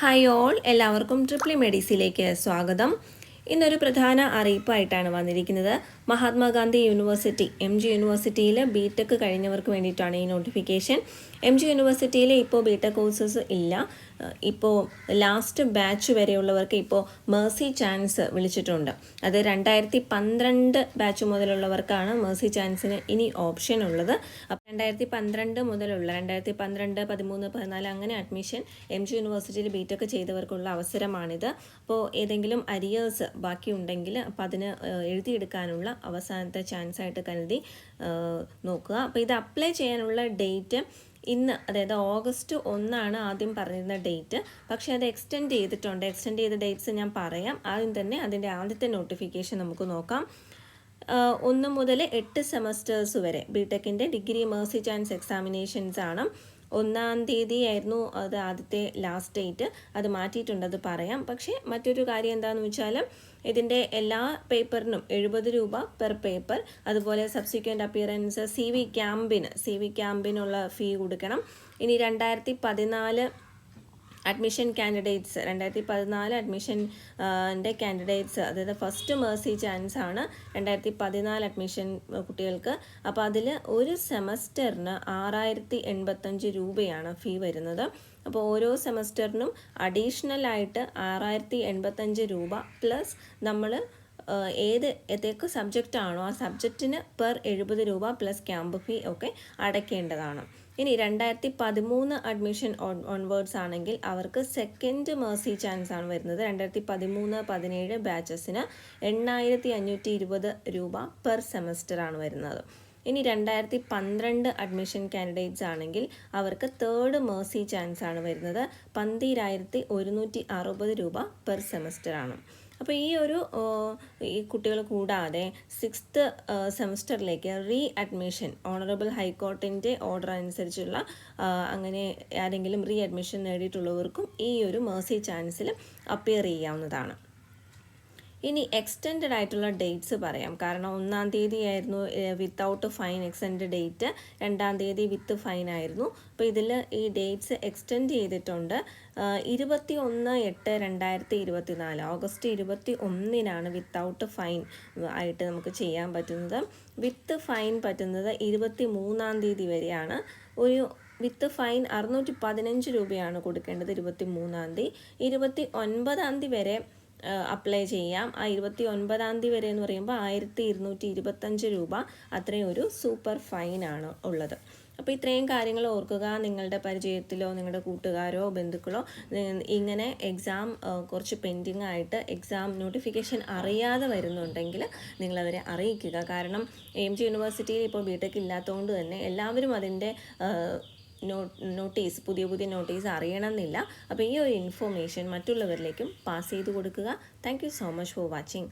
Hi all, എല്ലാവർക്കും triple E മെഡിസിലേക്ക് സ്വാഗതം. ഇന്നൊരു പ്രധാന അറിയിപ്പായിട്ടാണ് വന്നിരിക്കുന്നത്. മഹാത്മാഗാന്ധി യൂണിവേഴ്സിറ്റി MG യൂണിവേഴ്സിറ്റിയിൽ BTech കഴിഞ്ഞവർക്ക് വേണ്ടിയിട്ടാണ് ഈ നോട്ടിഫിക്കേഷൻ. MG യൂണിവേഴ്സിറ്റിയിൽ ഇപ്പോൾ BTech കോഴ്സസ് ഇല്ല. ഇപ്പോൾ ലാസ്റ്റ് ബാച്ച് വരെയുള്ളവർക്ക് ഇപ്പോൾ മേഴ്സി ചാൻസ് വിളിച്ചിട്ടുണ്ട്. അത് 2012 ബാച്ച് മുതലുള്ളവർക്കാണ് മേഴ്സി ചാൻസിന് ഇനി ഓപ്ഷൻ ഉള്ളത്. അപ്പോൾ 2012 മുതലുള്ള 2012, 13, 14 അങ്ങനെ അഡ്മിഷൻ MG യൂണിവേഴ്സിറ്റിയിൽ BTech ചെയ്തവർക്കുള്ള അവസരമാണിത്. അപ്പോൾ ഏതെങ്കിലും അരിയേഴ്സ് ബാക്കിയുണ്ടെങ്കിൽ അപ്പോൾ അതിന് എഴുതിയെടുക്കാനുള്ള അവസാനത്തെ ചാൻസ് ആയിട്ട് കരുതി നോക്കുക. അപ്പോൾ ഇത് അപ്ലൈ ചെയ്യാനുള്ള ഡേറ്റ് ഇന്ന്, അതായത് August 1 ആദ്യം പറഞ്ഞിരുന്ന ഡേറ്റ്. പക്ഷേ അത് എക്സ്റ്റെൻഡ് ചെയ്തിട്ടുണ്ട്. എക്സ്റ്റെൻഡ് ചെയ്ത ഡേറ്റ്സ് ഞാൻ പറയാം. ആദ്യം തന്നെ അതിൻ്റെ ആദ്യത്തെ നോട്ടിഫിക്കേഷൻ നമുക്ക് നോക്കാം. 1 മുതൽ 8 സെമസ്റ്റേഴ്സ് വരെ BTechൻ്റെ ഡിഗ്രി മേഴ്സി ചാൻസ് എക്സാമിനേഷൻസ് ആണ്. 1 തീയതിയായിരുന്നു അത് ആദ്യത്തെ ലാസ്റ്റ് ഡേറ്റ്. അത് മാറ്റിയിട്ടുണ്ട്, അത് പറയാം. പക്ഷേ മറ്റൊരു കാര്യം എന്താണെന്ന് വെച്ചാൽ ഇതിൻ്റെ എല്ലാ പേപ്പറിനും 70 രൂപ പെർ പേപ്പർ. അതുപോലെ സബ്സിക്വൻ്റ് അപ്പിയറൻസ് CV ക്യാമ്പിനുള്ള ഫീ കൊടുക്കണം. ഇനി 2014 അഡ്മിഷൻ കാൻഡിഡേറ്റ്സ്, 2014 അഡ്മിഷൻ്റെ കാൻഡിഡേറ്റ്സ്, അതായത് ഫസ്റ്റ് മേഴ്സി ചാൻസ് ആണ് 2014 അഡ്മിഷൻ കുട്ടികൾക്ക്. അപ്പോൾ അതിൽ ഒരു സെമസ്റ്ററിന് 6085 രൂപയാണ് ഫീ വരുന്നത്. അപ്പോൾ ഓരോ സെമസ്റ്ററിനും അഡീഷണൽ ആയിട്ട് 6085 രൂപ പ്ലസ് നമ്മൾ ഏതൊക്കെ സബ്ജക്റ്റ് ആണോ ആ സബ്ജക്റ്റിന് പെർ 70 രൂപ പ്ലസ് ക്യാമ്പ് ഫീ ഒക്കെ അടയ്ക്കേണ്ടതാണ്. ഇനി 2013 അഡ്മിഷൻ ഓൺവേർഡ്സ് ആണെങ്കിൽ അവർക്ക് സെക്കൻഡ് മേഴ്സി ചാൻസ് ആണ് വരുന്നത്. 2013-17 ബാച്ചസിന് 8520 രൂപ പെർ സെമസ്റ്റർ ആണ് വരുന്നത്. ഇനി 2012 അഡ്മിഷൻ കാൻഡിഡേറ്റ്സ് ആണെങ്കിൽ അവർക്ക് തേർഡ് മേഴ്സി ചാൻസ് ആണ് വരുന്നത്. 12160 രൂപ പെർ സെമസ്റ്റർ ആണ്. അപ്പോൾ ഈ കുട്ടികൾ കൂടാതെ 6th സെമസ്റ്ററിലേക്ക് റീ അഡ്മിഷൻ ഓണറബിൾ ഹൈക്കോർട്ടിൻ്റെ ഓർഡർ അനുസരിച്ചുള്ള അങ്ങനെ ആരെങ്കിലും റീ അഡ്മിഷൻ നേടിയിട്ടുള്ളവർക്കും ഈ ഒരു മേഴ്സി ചാൻസിൽ അപ്പിയർ ചെയ്യാവുന്നതാണ്. ഇനി എക്സ്റ്റെൻഡ് ആയിട്ടുള്ള ഡേറ്റ്സ് പറയാം. കാരണം 1 തീയതിയായിരുന്നു വിത്തൗട്ട് ഫൈൻ എക്സ്റ്റെൻഡ് ഡേറ്റ്, 2 തീയതി വിത്ത് ഫൈൻ ആയിരുന്നു. അപ്പോൾ ഇതിൽ ഈ ഡേറ്റ്സ് എക്സ്റ്റെൻഡ് ചെയ്തിട്ടുണ്ട്. 21/8/2024 August 21 വിത്തൗട്ട് ഫൈൻ ആയിട്ട് നമുക്ക് ചെയ്യാൻ പറ്റുന്നത്. വിത്ത് ഫൈൻ പറ്റുന്നത് 23 തീയതി വരെയാണ്. വിത്ത് ഫൈൻ 615 രൂപയാണ് കൊടുക്കേണ്ടത് 23 തീയതി. 29 തീയതി വരെ അപ്ലൈ ചെയ്യാം. ആ 29 തീയതി വരെ എന്ന് പറയുമ്പോൾ 1225 രൂപ, അത്രയും ഒരു സൂപ്പർ ഫൈനാണ് ഉള്ളത്. അപ്പോൾ ഇത്രയും കാര്യങ്ങൾ ഓർക്കുക. നിങ്ങളുടെ പരിചയത്തിലോ നിങ്ങളുടെ കൂട്ടുകാരോ ബന്ധുക്കളോ ഇങ്ങനെ എക്സാം കുറച്ച് പെൻഡിങ് ആയിട്ട് എക്സാം നോട്ടിഫിക്കേഷൻ അറിയാതെ വരുന്നുണ്ടെങ്കിൽ നിങ്ങളവരെ അറിയിക്കുക. കാരണം MG യൂണിവേഴ്സിറ്റിയിൽ ഇപ്പോൾ BTech ഇല്ലാത്തതുകൊണ്ട് തന്നെ എല്ലാവരും അതിൻ്റെ പുതിയ നോട്ടീസ് അറിയണമെന്നില്ല. അപ്പോൾ ഈ ഒരു ഇൻഫോർമേഷൻ മറ്റുള്ളവരിലേക്കും പാസ് ചെയ്ത് കൊടുക്കുക. Thank you so much for watching.